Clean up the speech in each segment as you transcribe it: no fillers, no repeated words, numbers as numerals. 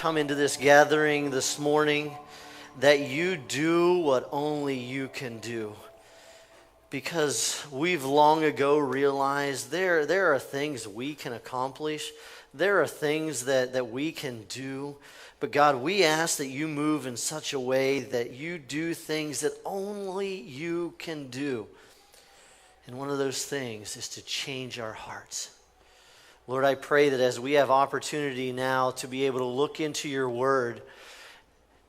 come into this gathering this morning, that you do what only you can do. Because we've long ago realized there are things we can accomplish. There are things that we can do. But God, we ask that you move in such a way that you do things that only you can do. And one of those things is to change our hearts. Lord, I pray that as we have opportunity now to be able to look into your word,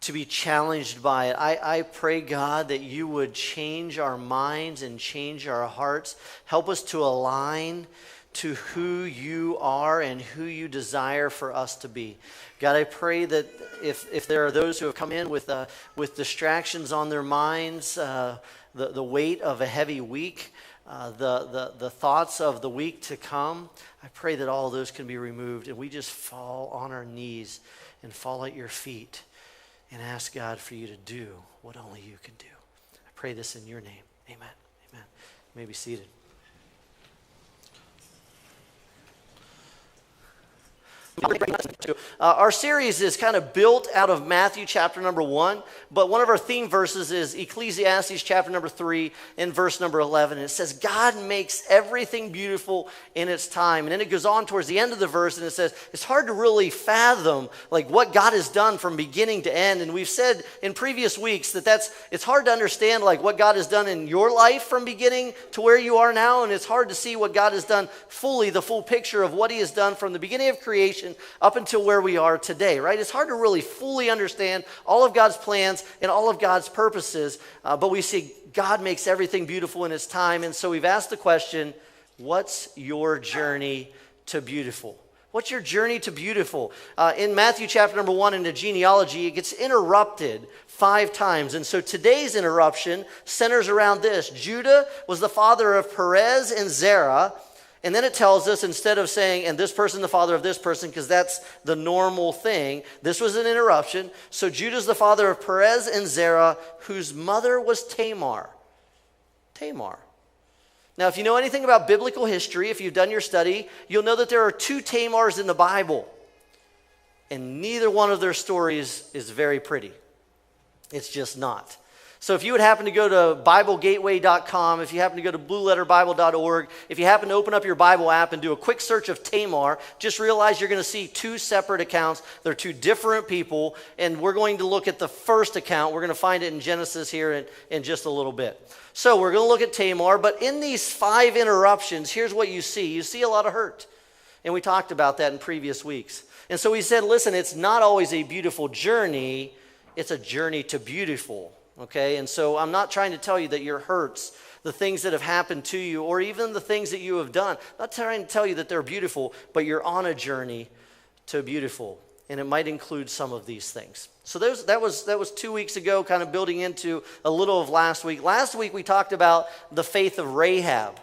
to be challenged by it, I pray, God, that you would change our minds and change our hearts. Help us to align to who you are and who you desire for us to be. God, I pray that if there are those who have come in with distractions on their minds, the weight of a heavy week, the thoughts of the week to come, I pray that all of those can be removed and we just fall on our knees and fall at your feet and ask God for you to do what only you can do. I pray this in your name. Amen. Amen. You may be seated. Our series is kind of built out of Matthew chapter number 1, but one of our theme verses is Ecclesiastes chapter number 3 and verse number 11. And it says, God makes everything beautiful in its time. And then it goes on towards the end of the verse and it says, it's hard to really fathom like what God has done from beginning to end. And we've said in previous weeks that it's hard to understand like what God has done in your life from beginning to where you are now. And it's hard to see what God has done fully, the full picture of what he has done from the beginning of creation up until where we are today, right? It's hard to really fully understand all of God's plans and all of God's purposes, but we see God makes everything beautiful in its time, and so we've asked the question, what's your journey to beautiful? What's your journey to beautiful? In Matthew chapter number 1 in the genealogy, it gets interrupted 5 times, and so today's interruption centers around this. Judah was the father of Perez and Zerah. And then it tells us, instead of saying, and this person the father of this person, because that's the normal thing, this was an interruption. So Judah's the father of Perez and Zerah, whose mother was Tamar. Tamar. Now, if you know anything about biblical history, if you've done your study, you'll know that there are 2 Tamars in the Bible. And neither one of their stories is very pretty. It's just not. So if you would happen to go to BibleGateway.com, if you happen to go to BlueLetterBible.org, if you happen to open up your Bible app and do a quick search of Tamar, just realize you're going to see 2 separate accounts. They're 2 different people, and we're going to look at the first account. We're going to find it in Genesis here in just a little bit. So we're going to look at Tamar, but in these 5 interruptions, here's what you see. You see a lot of hurt, and we talked about that in previous weeks. And so we said, listen, it's not always a beautiful journey. It's a journey to beautiful. Okay, and so I'm not trying to tell you that your hurts, the things that have happened to you, or even the things that you have done, I'm not trying to tell you that they're beautiful, but you're on a journey to beautiful, and it might include some of these things. So that was 2 weeks ago, kind of building into a little of last week. Last week we talked about the faith of Rahab.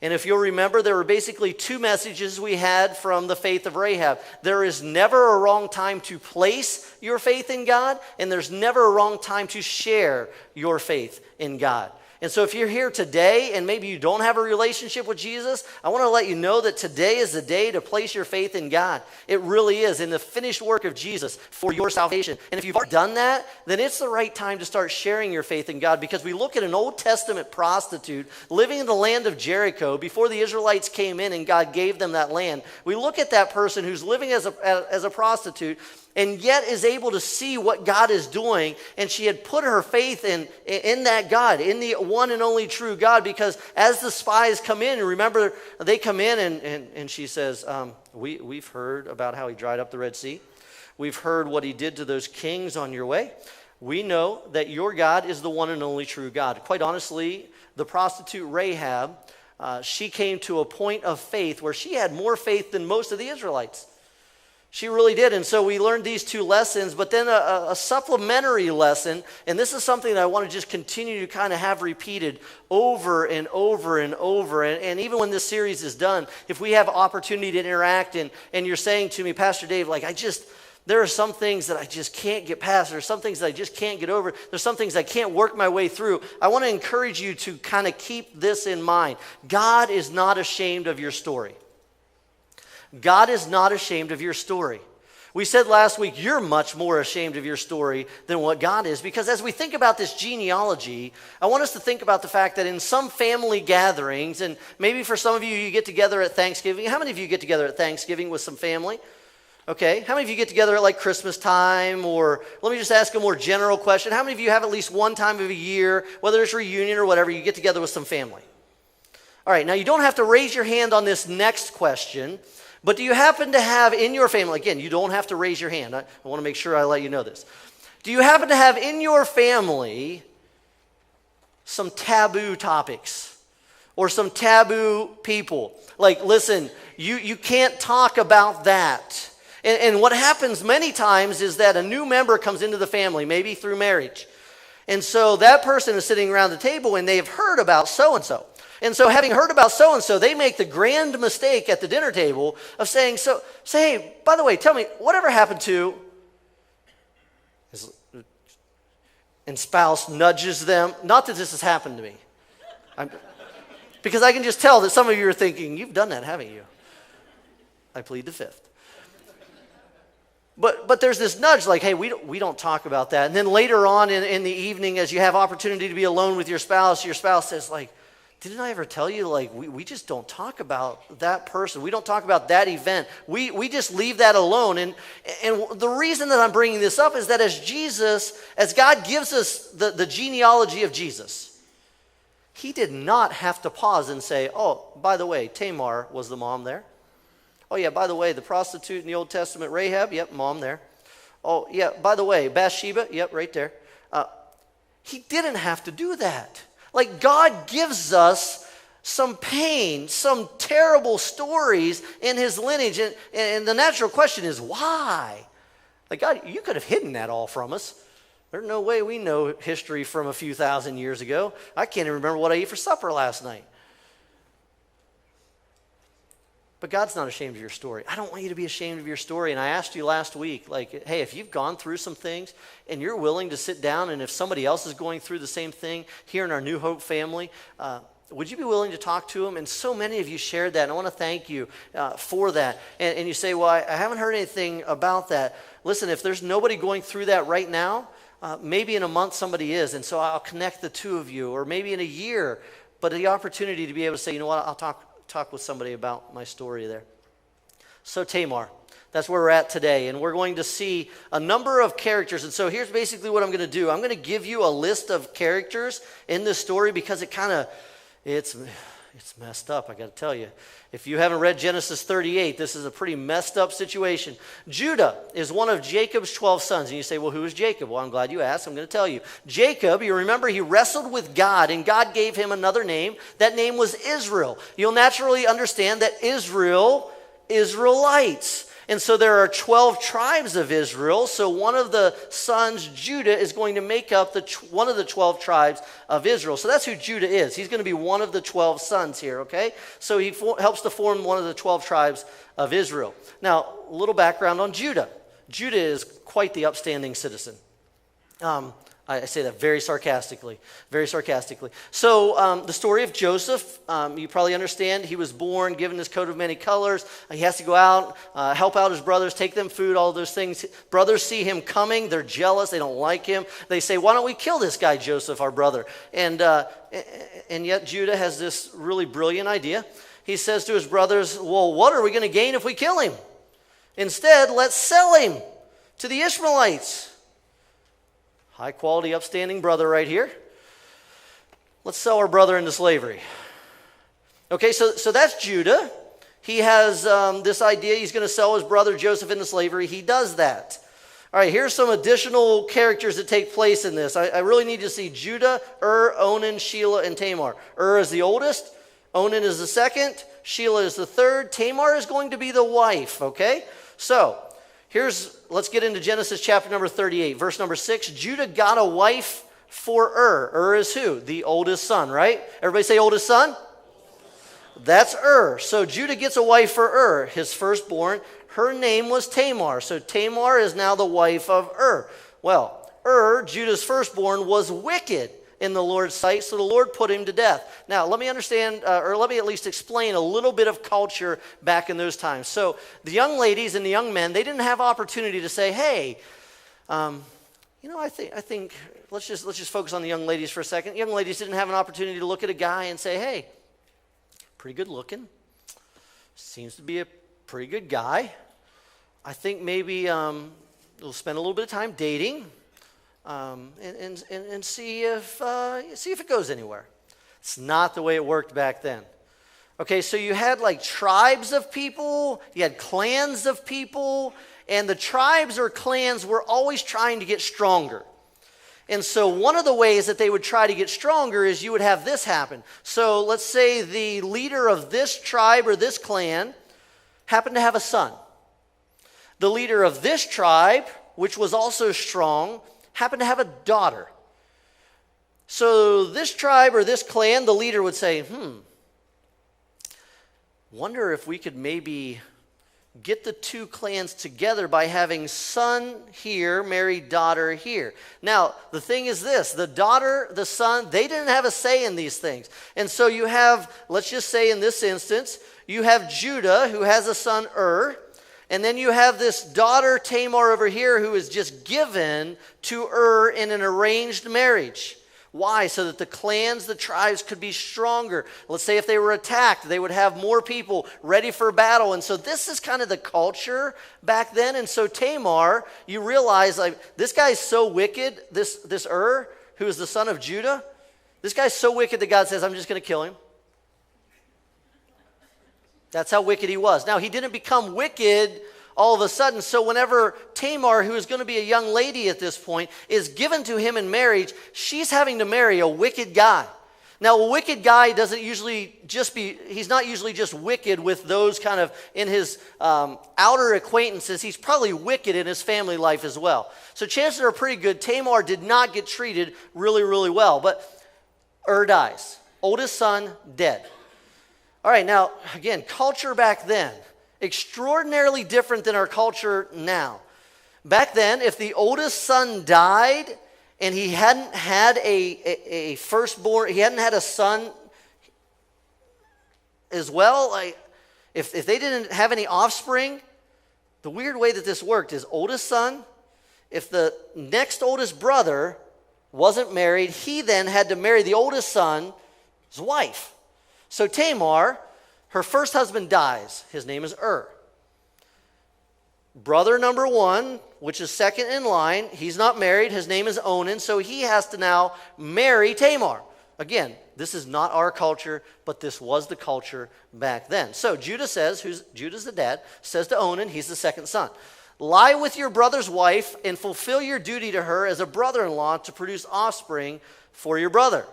And if you'll remember, there were basically 2 messages we had from the faith of Rahab. There is never a wrong time to place your faith in God, and there's never a wrong time to share your faith in God. And so if you're here today and maybe you don't have a relationship with Jesus, I want to let you know that today is the day to place your faith in God. It really is, in the finished work of Jesus for your salvation. And if you've already done that, then it's the right time to start sharing your faith in God, because we look at an Old Testament prostitute living in the land of Jericho before the Israelites came in and God gave them that land. We look at that person who's living as a prostitute and yet is able to see what God is doing. And she had put her faith in that God, in the one and only true God, because as the spies come in, and remember, they come in and she says, we've heard about how he dried up the Red Sea. We've heard what he did to those kings on your way. We know that your God is the one and only true God. Quite honestly, the prostitute Rahab, she came to a point of faith where she had more faith than most of the Israelites. She really did. And so we learned these 2 lessons, but then a supplementary lesson, and this is something that I want to just continue to kind of have repeated over and over and over. And even when this series is done, if we have opportunity to interact and you're saying to me, Pastor Dave, like there are some things that I just can't get past. There are some things that I just can't get over. There's some things I can't work my way through. I want to encourage you to kind of keep this in mind. God is not ashamed of your story. God is not ashamed of your story. We said last week, you're much more ashamed of your story than what God is, because as we think about this genealogy, I want us to think about the fact that in some family gatherings, and maybe for some of you, you get together at Thanksgiving. How many of you get together at Thanksgiving with some family? Okay, how many of you get together at like Christmas time? Or let me just ask a more general question. How many of you have at least one time of a year, whether it's reunion or whatever, you get together with some family? All right, now you don't have to raise your hand on this next question, but do you happen to have in your family, again, you don't have to raise your hand. I want to make sure I let you know this. Do you happen to have in your family some taboo topics or some taboo people? Like, listen, you can't talk about that. And what happens many times is that a new member comes into the family, maybe through marriage. And so that person is sitting around the table and they've heard about so-and-so. And so having heard about so-and-so, they make the grand mistake at the dinner table of saying, hey, by the way, tell me, whatever happened to, and spouse nudges them. Not that this has happened to me. Because I can just tell that some of you are thinking, you've done that, haven't you? I plead the fifth. But there's this nudge like, hey, we don't talk about that. And then later on in the evening, as you have opportunity to be alone with your spouse says like, didn't I ever tell you, like, we just don't talk about that person. We don't talk about that event. We just leave that alone. And the reason that I'm bringing this up is that as God gives us the genealogy of Jesus, he did not have to pause and say, oh, by the way, Tamar was the mom there. Oh, yeah, by the way, the prostitute in the Old Testament, Rahab, yep, mom there. Oh, yeah, by the way, Bathsheba, yep, right there. He didn't have to do that. Like, God gives us some pain, some terrible stories in his lineage. And the natural question is, why? Like, God, you could have hidden that all from us. There's no way we know history from a few thousand years ago. I can't even remember what I ate for supper last night. But God's not ashamed of your story. I don't want you to be ashamed of your story. And I asked you last week, like, hey, if you've gone through some things and you're willing to sit down, and if somebody else is going through the same thing here in our New Hope family, would you be willing to talk to them? And so many of you shared that, and I want to thank you for that. And you say, well, I haven't heard anything about that. Listen, if there's nobody going through that right now, maybe in a month somebody is, and so I'll connect the two of you, or maybe in a year. But the opportunity to be able to say, you know what, I'll talk with somebody about my story there. So Tamar, that's where we're at today, and we're going to see a number of characters. And so here's basically what I'm going to do. I'm going to give you a list of characters in this story because it's messed up, I got to tell you. If you haven't read Genesis 38, this is a pretty messed up situation. Judah is one of Jacob's 12 sons. And you say, well, who is Jacob? Well, I'm glad you asked. I'm going to tell you. Jacob, you remember, he wrestled with God, and God gave him another name. That name was Israel. You'll naturally understand that Israel, Israelites. And so there are 12 tribes of Israel. So one of the sons, Judah, is going to make up one of the 12 tribes of Israel. So that's who Judah is. He's going to be one of the 12 sons here, okay? So he helps to form one of the 12 tribes of Israel. Now, a little background on Judah. Judah is quite the upstanding citizen. I say that very sarcastically, very sarcastically. So the story of Joseph, you probably understand. He was born, given his coat of many colors. He has to go out, help out his brothers, take them food, all those things. Brothers see him coming. They're jealous. They don't like him. They say, why don't we kill this guy, Joseph, our brother? And yet Judah has this really brilliant idea. He says to his brothers, well, what are we going to gain if we kill him? Instead, let's sell him to the Ishmaelites. High quality, upstanding brother right here. Let's sell our brother into slavery. Okay, so that's Judah. He has this idea he's going to sell his brother Joseph into slavery. He does that. All right, here's some additional characters that take place in this. I really need to see Judah, Onan, Shelah, and Tamar. Is the oldest. Onan is the second. Shelah is the third. Tamar is going to be the wife, okay? So, let's get into Genesis chapter number 38, verse number 6. Judah got a wife for Ur. Is who? The oldest son, right? Everybody say oldest son? That's Ur. So Judah gets a wife for Ur, his firstborn. Her name was Tamar. So Tamar is now the wife of Ur. Well, Ur, Judah's firstborn, was wicked in the Lord's sight, so the Lord put him to death. Now, let me understand, or let me at least explain a little bit of culture back in those times. So the young ladies and the young men, they didn't have opportunity to say, hey, I think let's just focus on the young ladies for a second. Young ladies didn't have an opportunity to look at a guy and say, hey, pretty good looking, seems to be a pretty good guy. I think maybe we'll spend a little bit of time dating. And see if it goes anywhere. It's not the way it worked back then. Okay, so you had like tribes of people, you had clans of people, and the tribes or clans were always trying to get stronger. And so one of the ways that they would try to get stronger is you would have this happen. So let's say the leader of this tribe or this clan happened to have a son. The leader of this tribe, which was also strong, happened to have a daughter. So this tribe or this clan, the leader would say, wonder if we could maybe get the two clans together by having son here marry daughter here. Now, the thing is this, the daughter, the son, they didn't have a say in these things. And so you have, let's just say in this instance, you have Judah who has a son and then you have this daughter Tamar over here who is just given to in an arranged marriage. Why? So that the clans, the tribes could be stronger. Let's say if they were attacked, they would have more people ready for battle. And so this is kind of the culture back then. And so Tamar, you realize like this guy's so wicked, this who is the son of Judah, this guy's so wicked that God says, I'm just going to kill him. That's how wicked he was. Now, he didn't become wicked all of a sudden. So whenever Tamar, who is going to be a young lady at this point, is given to him in marriage, she's having to marry a wicked guy. Now, a wicked guy doesn't usually he's not usually just wicked with those kind of in his outer acquaintances. He's probably wicked in his family life as well. So chances are pretty good Tamar did not get treated really, really well. But dies. Oldest son, dead. All right, now, again, culture back then, extraordinarily different than our culture now. Back then, if the oldest son died and he hadn't had a firstborn, he hadn't had a son as well, if they didn't have any offspring, the weird way that this worked is oldest son, if the next oldest brother wasn't married, he then had to marry the oldest son's wife. So Tamar, her first husband dies. His name is Brother number one, which is second in line, he's not married. His name is Onan, so he has to now marry Tamar. Again, this is not our culture, but this was the culture back then. So Judah's the dad, says to Onan, he's the second son, lie with your brother's wife and fulfill your duty to her as a brother-in-law to produce offspring for your brother.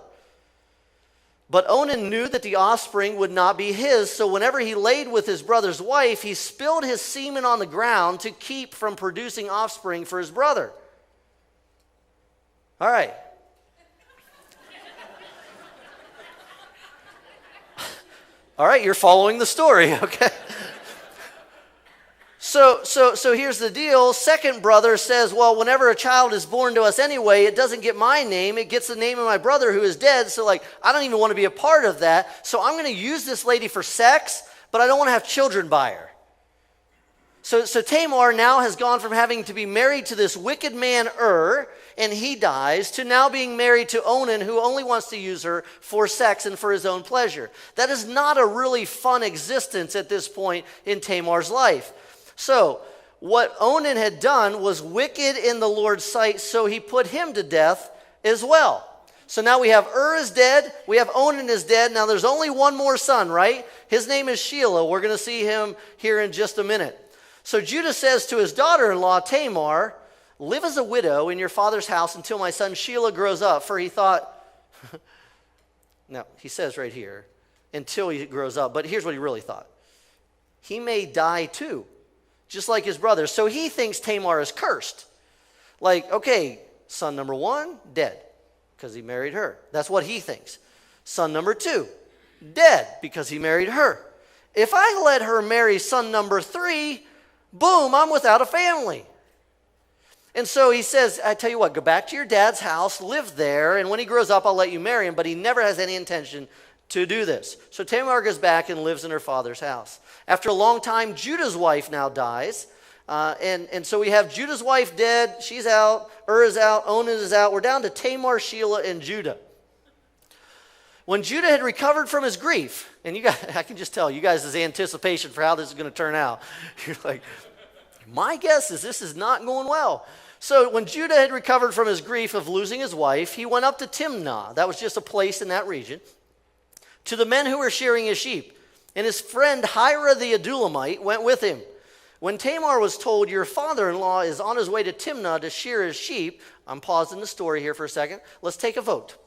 But Onan knew that the offspring would not be his, so whenever he laid with his brother's wife, he spilled his semen on the ground to keep from producing offspring for his brother. All right. All right, you're following the story, okay? So here's the deal. Second brother says, well, whenever a child is born to us anyway, it doesn't get my name. It gets the name of my brother who is dead. So I don't even want to be a part of that. So I'm going to use this lady for sex, but I don't want to have children by her. So Tamar now has gone from having to be married to this wicked man, and he dies, to now being married to Onan, who only wants to use her for sex and for his own pleasure. That is not a really fun existence at this point in Tamar's life. So what Onan had done was wicked in the Lord's sight, so he put him to death as well. So now we have is dead, we have Onan is dead. Now there's only one more son, right? His name is Shelah. We're going to see him here in just a minute. So Judah says to his daughter-in-law Tamar, live as a widow in your father's house until my son Shelah grows up. For he thought, now he says right here, until he grows up. But here's what he really thought. He may die too, just like his brother. So he thinks Tamar is cursed. Okay, son number one, dead, because he married her. That's what he thinks. Son number two, dead, because he married her. If I let her marry son number three, boom, I'm without a family. And so he says, I tell you what, go back to your dad's house, live there, and when he grows up, I'll let you marry him. But he never has any intention to do this. So Tamar goes back and lives in her father's house. After a long time, Judah's wife now dies. And so we have Judah's wife dead. She's out. is out. Onan is out. We're down to Tamar, Sheila, and Judah. When Judah had recovered from his grief, and you guys, I can just tell you guys' anticipation for how this is going to turn out. You're like, my guess is this is not going well. So when Judah had recovered from his grief of losing his wife, he went up to Timnah. That was just a place in that region. To the men who were shearing his sheep. And his friend Hira the Adullamite went with him. When Tamar was told, your father-in-law is on his way to Timnah to shear his sheep. I'm pausing the story here for a second. Let's take a vote.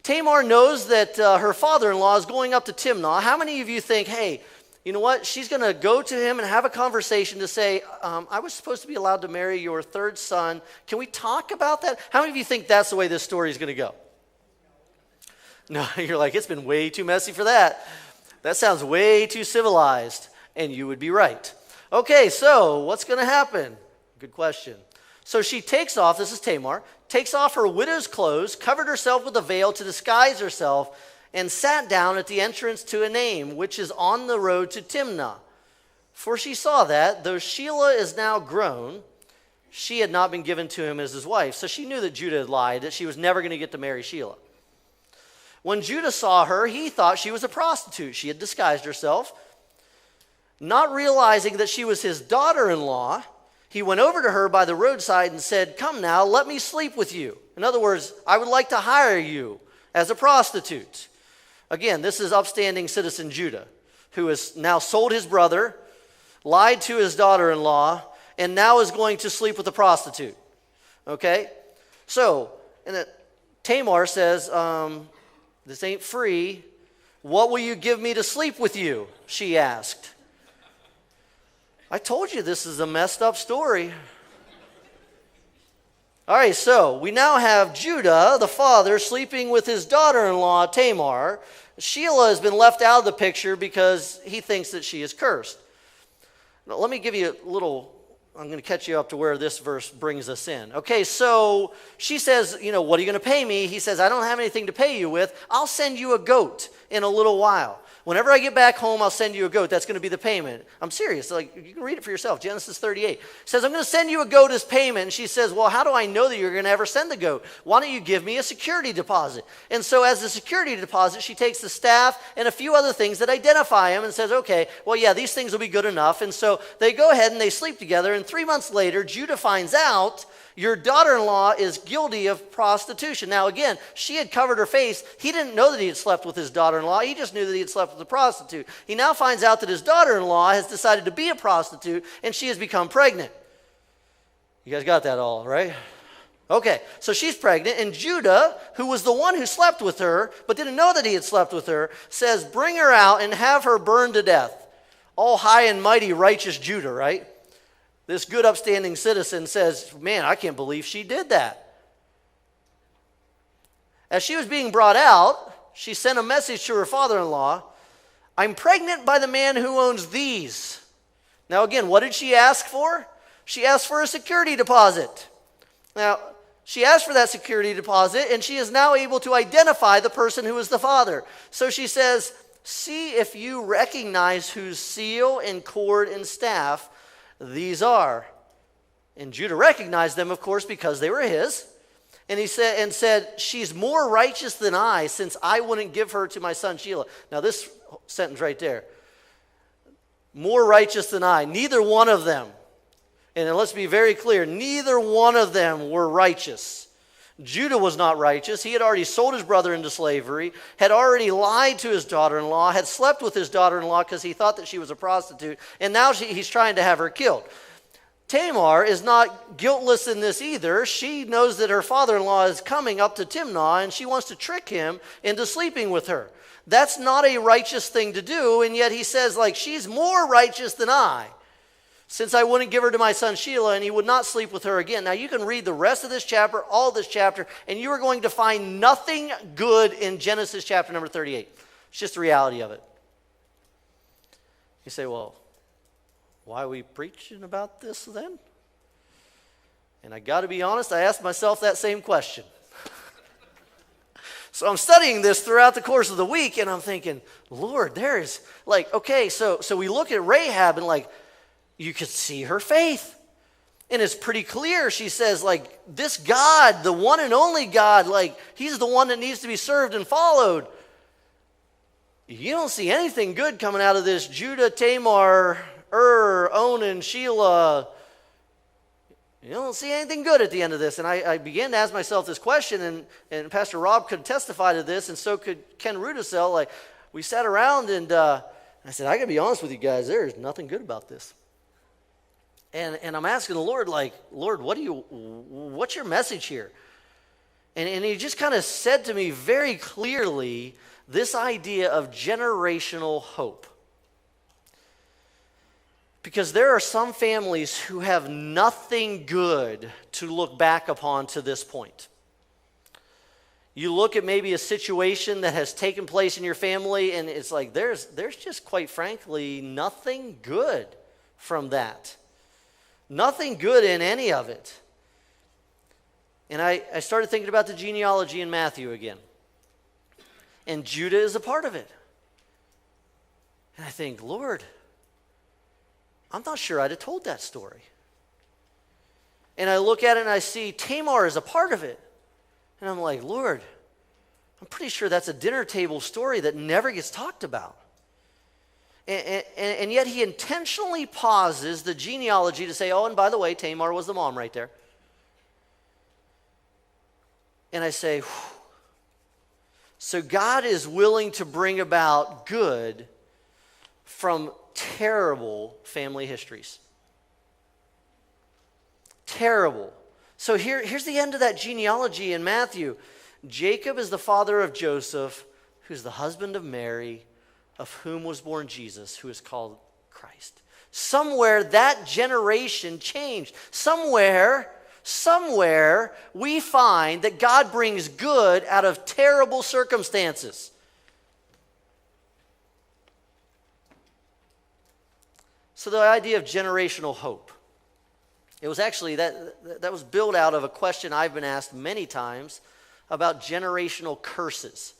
Tamar knows that her father-in-law is going up to Timnah. How many of you think, hey, you know what? She's going to go to him and have a conversation to say, I was supposed to be allowed to marry your third son. Can we talk about that? How many of you think that's the way this story is going to go? No, you're like, it's been way too messy for that. That sounds way too civilized. And you would be right. Okay, so what's going to happen? Good question. So she takes off, this is Tamar, takes off her widow's clothes, covered herself with a veil to disguise herself, and sat down at the entrance to Enaim, which is on the road to Timnah. For she saw that, though Sheila is now grown, she had not been given to him as his wife. So she knew that Judah had lied, that she was never going to get to marry Sheila. When Judah saw her, he thought she was a prostitute. She had disguised herself. Not realizing that she was his daughter-in-law, he went over to her by the roadside and said, come now, let me sleep with you. In other words, I would like to hire you as a prostitute. Again, this is upstanding citizen Judah, who has now sold his brother, lied to his daughter-in-law, and now is going to sleep with a prostitute. Okay? So, Tamar says, this ain't free. What will you give me to sleep with you? She asked. I told you this is a messed up story. All right, so we now have Judah, the father, sleeping with his daughter-in-law, Tamar. Sheila has been left out of the picture because he thinks that she is cursed. Now, let me give you a little, I'm going to catch you up to where this verse brings us in. Okay, so she says, what are you going to pay me? He says, I don't have anything to pay you with. I'll send you a goat in a little while. Whenever I get back home, I'll send you a goat. That's going to be the payment. I'm serious. Like, you can read it for yourself. Genesis 38 says, I'm going to send you a goat as payment. And she says, well, how do I know that you're going to ever send the goat? Why don't you give me a security deposit? And so as a security deposit, she takes the staff and a few other things that identify him and says, okay, well, yeah, these things will be good enough. And so they go ahead and they sleep together. And 3 months later, Judah finds out your daughter-in-law is guilty of prostitution. Now, again, she had covered her face. He didn't know that he had slept with his daughter-in-law. He just knew that he had slept with a prostitute. He now finds out that his daughter-in-law has decided to be a prostitute, and she has become pregnant. You guys got that all, right? Okay, so she's pregnant, and Judah, who was the one who slept with her, but didn't know that he had slept with her, says, bring her out and have her burned to death. All high and mighty, righteous Judah, right? This good upstanding citizen says, man, I can't believe she did that. As she was being brought out, she sent a message to her father-in-law, I'm pregnant by the man who owns these. Now again, what did she ask for? She asked for a security deposit. Now, she asked for that security deposit, and she is now able to identify the person who is the father. So she says, see if you recognize whose seal and cord and staff these are. And Judah recognized them, of course, because they were his. And he said, she's more righteous than I, since I wouldn't give her to my son Sheila. Now this sentence right there. More righteous than I. Neither one of them. And let's be very clear, neither one of them were righteous. Judah was not righteous. He had already sold his brother into slavery, had already lied to his daughter-in-law, had slept with his daughter-in-law because he thought that she was a prostitute, and now he's trying to have her killed. Tamar is not guiltless in this either. She knows that her father-in-law is coming up to Timnah, and she wants to trick him into sleeping with her. That's not a righteous thing to do, and yet he says, she's more righteous than I, since I wouldn't give her to my son Sheila, and he would not sleep with her again. Now you can read the rest of this chapter, all this chapter, and you are going to find nothing good in Genesis chapter number 38. It's just the reality of it. You say, well, why are we preaching about this then? And I got to be honest, I asked myself that same question. So I'm studying this throughout the course of the week, and I'm thinking, Lord, there is, like, okay, so we look at Rahab, and, like, you could see her faith. And it's pretty clear. She says, like, this God, the one and only God, like, he's the one that needs to be served and followed. You don't see anything good coming out of this Judah, Tamar, Onan, Shelah. You don't see anything good at the end of this. And I began to ask myself this question, and Pastor Rob could testify to this, and so could Ken Rudisell. Like, we sat around, and I said, I got to be honest with you guys, there is nothing good about this. And I'm asking the Lord, like, Lord, what's your message here? And he just kind of said to me very clearly this idea of generational hope. Because there are some families who have nothing good to look back upon to this point. You look at maybe a situation that has taken place in your family, and it's like there's just, quite frankly, nothing good from that. Nothing good in any of it. And I started thinking about the genealogy in Matthew again. And Judah is a part of it. And I think, Lord, I'm not sure I'd have told that story. And I look at it and I see Tamar is a part of it. And I'm like, Lord, I'm pretty sure that's a dinner table story that never gets talked about. And yet he intentionally pauses the genealogy to say, oh, and by the way, Tamar was the mom right there. And I say, whew. So God is willing to bring about good from terrible family histories. Terrible. So here's the end of that genealogy in Matthew. Jacob is the father of Joseph, who's the husband of Mary, of whom was born Jesus, who is called Christ. Somewhere that generation changed. Somewhere we find that God brings good out of terrible circumstances. So the idea of generational hope. It was actually, that was built out of a question I've been asked many times about generational curses.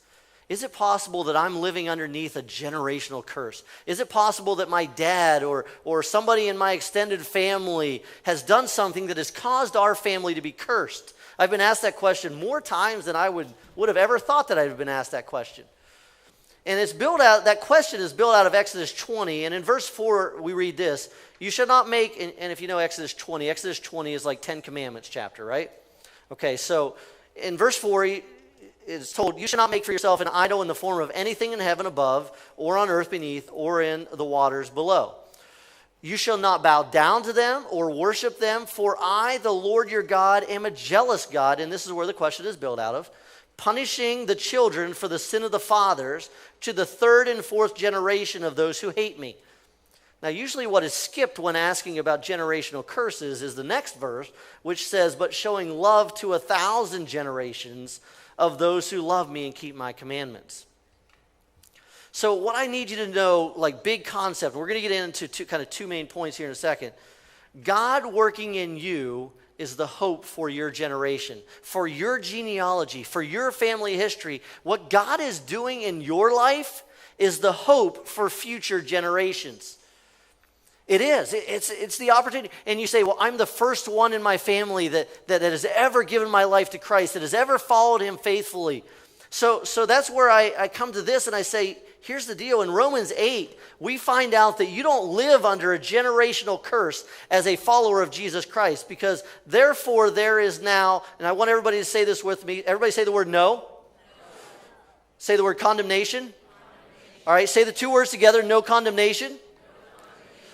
Is it possible that I'm living underneath a generational curse? Is it possible that my dad or somebody in my extended family has done something that has caused our family to be cursed? I've been asked that question more times than I would have ever thought that I'd have been asked that question. And it's built out, that question is built out of Exodus 20. And in verse 4, we read this. You shall not make, and if you know Exodus 20 is like 10 Commandments chapter, right? Okay, so in verse 4, it's told, you shall not make for yourself an idol in the form of anything in heaven above, or on earth beneath, or in the waters below. You shall not bow down to them or worship them, for I, the Lord your God, am a jealous God. And this is where the question is built out of. Punishing the children for the sin of the fathers to the third and fourth generation of those who hate me. Now, usually what is skipped when asking about generational curses is the next verse, which says, but showing love to 1,000 generations of those who love me and keep my commandments. So what I need you to know, like big concept, we're going to get into two main points here in a second. God working in you is the hope for your generation, for your genealogy, for your family history. What God is doing in your life is the hope for future generations. It is. It's the opportunity. And you say, well, I'm the first one in my family that has ever given my life to Christ, that has ever followed him faithfully. So that's where I come to this and I say, here's the deal. In Romans 8, we find out that you don't live under a generational curse as a follower of Jesus Christ, because therefore there is now, and I want everybody to say this with me. Everybody say the word no. Say the word condemnation. All right, say the two words together, no condemnation.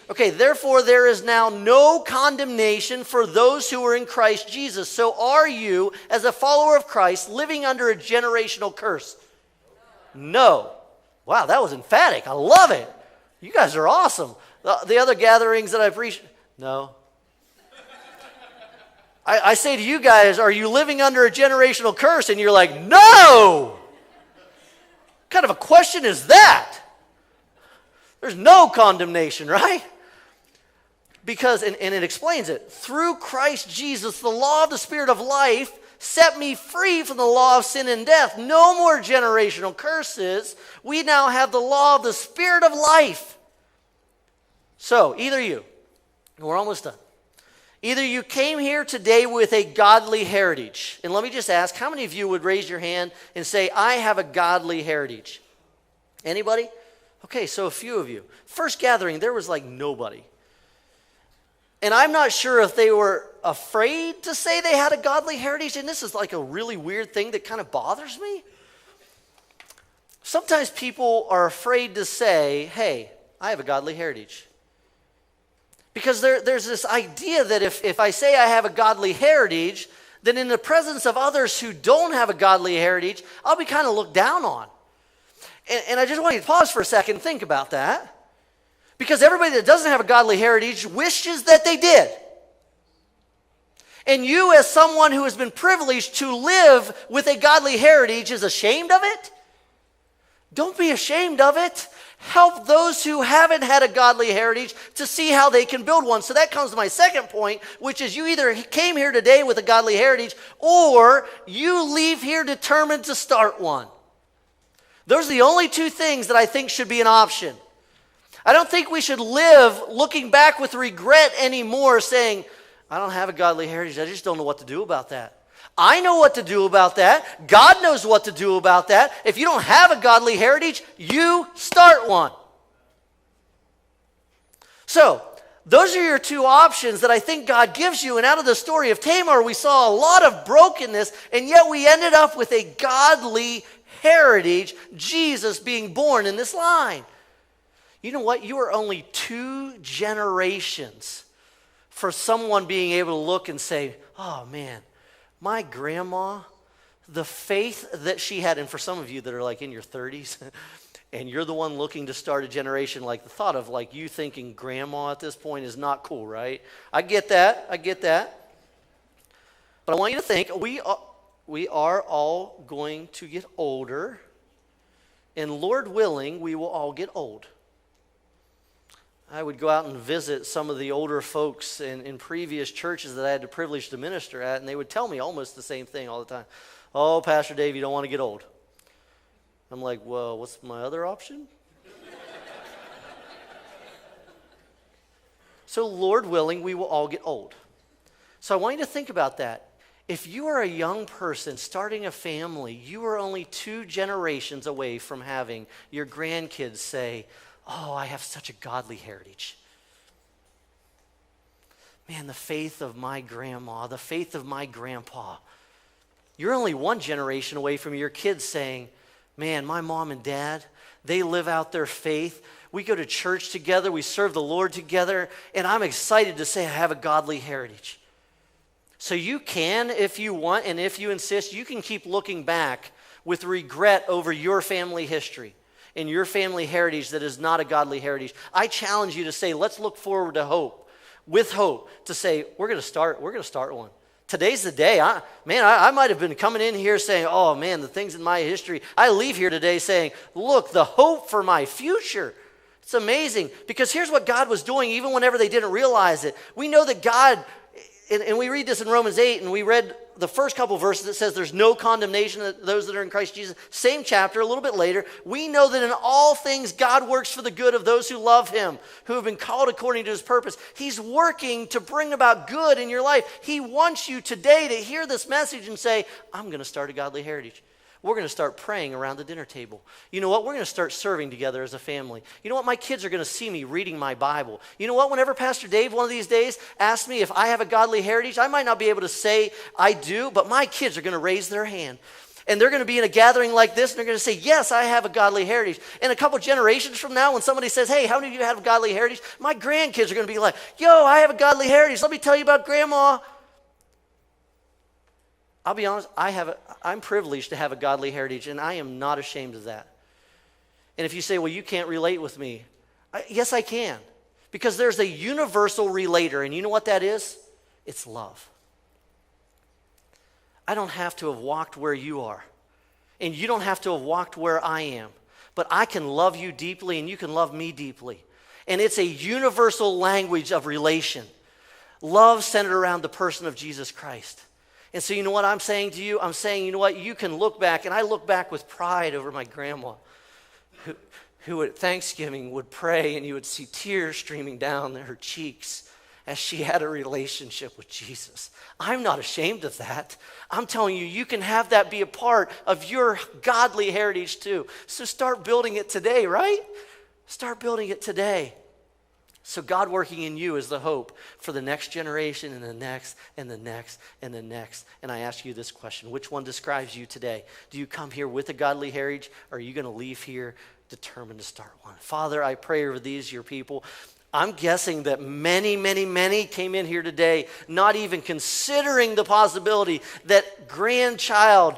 Okay, therefore there is now no condemnation for those who are in Christ Jesus. So are you, as a follower of Christ, living under a generational curse? No. Wow, that was emphatic. I love it. You guys are awesome. The other gatherings that I've reached, no. I say to you guys, are you living under a generational curse? And you're like, no. What kind of a question is that? There's no condemnation, right? Because, and it explains it, through Christ Jesus, the law of the Spirit of life set me free from the law of sin and death. No more generational curses. We now have the law of the Spirit of life. So, either you, and we're almost done. Either you came here today with a godly heritage. And let me just ask, how many of you would raise your hand and say, I have a godly heritage? Anybody? Okay, so a few of you. First gathering, there was like nobody. And I'm not sure if they were afraid to say they had a godly heritage, and this is like a really weird thing that kind of bothers me. Sometimes people are afraid to say, hey, I have a godly heritage. Because there's this idea that if I say I have a godly heritage, then in the presence of others who don't have a godly heritage, I'll be kind of looked down on. And I just want you to pause for a second and think about that. Because everybody that doesn't have a godly heritage wishes that they did. And you, as someone who has been privileged to live with a godly heritage, is ashamed of it? Don't be ashamed of it. Help those who haven't had a godly heritage to see how they can build one. So that comes to my second point, which is you either came here today with a godly heritage or you leave here determined to start one. Those are the only two things that I think should be an option. I don't think we should live looking back with regret anymore, saying, I don't have a godly heritage. I just don't know what to do about that. I know what to do about that. God knows what to do about that. If you don't have a godly heritage, you start one. So, those are your two options that I think God gives you. And out of the story of Tamar, we saw a lot of brokenness, and yet we ended up with a godly heritage, Jesus being born in this line. You know what? You are only 2 generations for someone being able to look and say, oh man, my grandma, the faith that she had, and for some of you that are like in your 30s, and you're the one looking to start a generation, like the thought of like you thinking grandma at this point is not cool, right? I get that. But I want you to think, we are all going to get older, and Lord willing, we will all get old. I would go out and visit some of the older folks in previous churches that I had the privilege to minister at, and they would tell me almost the same thing all the time. Oh, Pastor Dave, you don't want to get old. I'm like, well, what's my other option? So, Lord willing, we will all get old. So I want you to think about that. If you are a young person starting a family, you are only 2 generations away from having your grandkids say, oh, I have such a godly heritage. Man, the faith of my grandma, the faith of my grandpa. You're only 1 generation away from your kids saying, man, my mom and dad, they live out their faith. We go to church together, we serve the Lord together, and I'm excited to say I have a godly heritage. So you can, if you want, and if you insist, you can keep looking back with regret over your family history and your family heritage that is not a godly heritage. I challenge you to say, let's look forward to hope, with hope, to say, we're going to start one. Today's the day. I might have been coming in here saying, oh man, the things in my history. I leave here today saying, look, the hope for my future. It's amazing, because here's what God was doing even whenever they didn't realize it. We know that God, and we read this in Romans 8, and we read the first couple verses that says there's no condemnation to those that are in Christ Jesus. Same chapter, a little bit later, we know that in all things God works for the good of those who love him, who have been called according to his purpose. He's working to bring about good in your life. He wants you today to hear this message and say, I'm going to start a godly heritage. We're going to start praying around the dinner table. You know what? We're going to start serving together as a family. You know what? My kids are going to see me reading my Bible. You know what? Whenever Pastor Dave one of these days asks me if I have a godly heritage, I might not be able to say I do, but my kids are going to raise their hand. And they're going to be in a gathering like this, and they're going to say, yes, I have a godly heritage. And a couple generations from now, when somebody says, hey, how many of you have a godly heritage? My grandkids are going to be like, yo, I have a godly heritage. Let me tell you about Grandma. I'll be honest, I'm privileged to have a godly heritage, and I am not ashamed of that. And if you say, well, you can't relate with me, yes, I can. Because there's a universal relator, and you know what that is? It's love. I don't have to have walked where you are, and you don't have to have walked where I am, but I can love you deeply, and you can love me deeply. And it's a universal language of relation. Love centered around the person of Jesus Christ. And so you know what I'm saying to you? I'm saying, you know what? You can look back, and I look back with pride over my grandma, who at Thanksgiving would pray, and you would see tears streaming down her cheeks as she had a relationship with Jesus. I'm not ashamed of that. I'm telling you, you can have that be a part of your godly heritage too. So start building it today, right? Start building it today. So God working in you is the hope for the next generation and the next and the next and the next. And I ask you this question: which one describes you today? Do you come here with a godly heritage, or are you going to leave here determined to start one? Father, I pray over these, your people. I'm guessing that many, many, many came in here today not even considering the possibility that grandchild,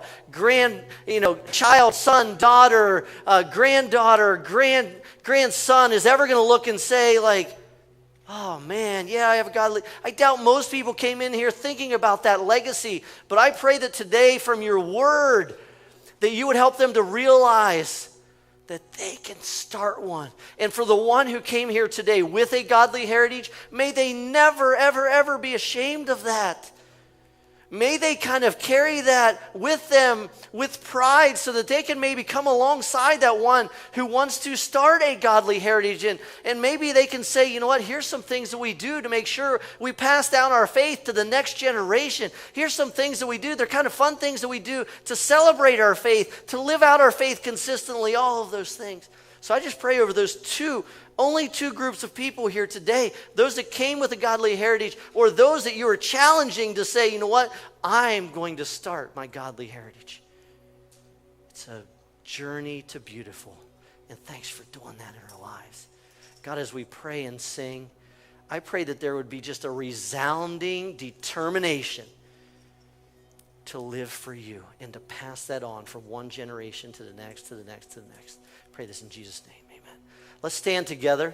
child, son, daughter, granddaughter, grandson is ever going to look and say like, oh man, yeah, I have a godly. I doubt most people came in here thinking about that legacy, but I pray that today from your word that you would help them to realize that they can start one. And for the one who came here today with a godly heritage, may they never, ever, ever be ashamed of that. May they kind of carry that with them with pride so that they can maybe come alongside that one who wants to start a godly heritage. And maybe they can say, you know what, here's some things that we do to make sure we pass down our faith to the next generation. Here's some things that we do. They're kind of fun things that we do to celebrate our faith, to live out our faith consistently, all of those things. So I just pray over those only two groups of people here today, those that came with a godly heritage, or those that you are challenging to say, you know what, I'm going to start my godly heritage. It's a journey to beautiful, and thanks for doing that in our lives. God, as we pray and sing, I pray that there would be just a resounding determination to live for you and to pass that on from one generation to the next, to the next, to the next. Pray this in Jesus' name. Let's stand together.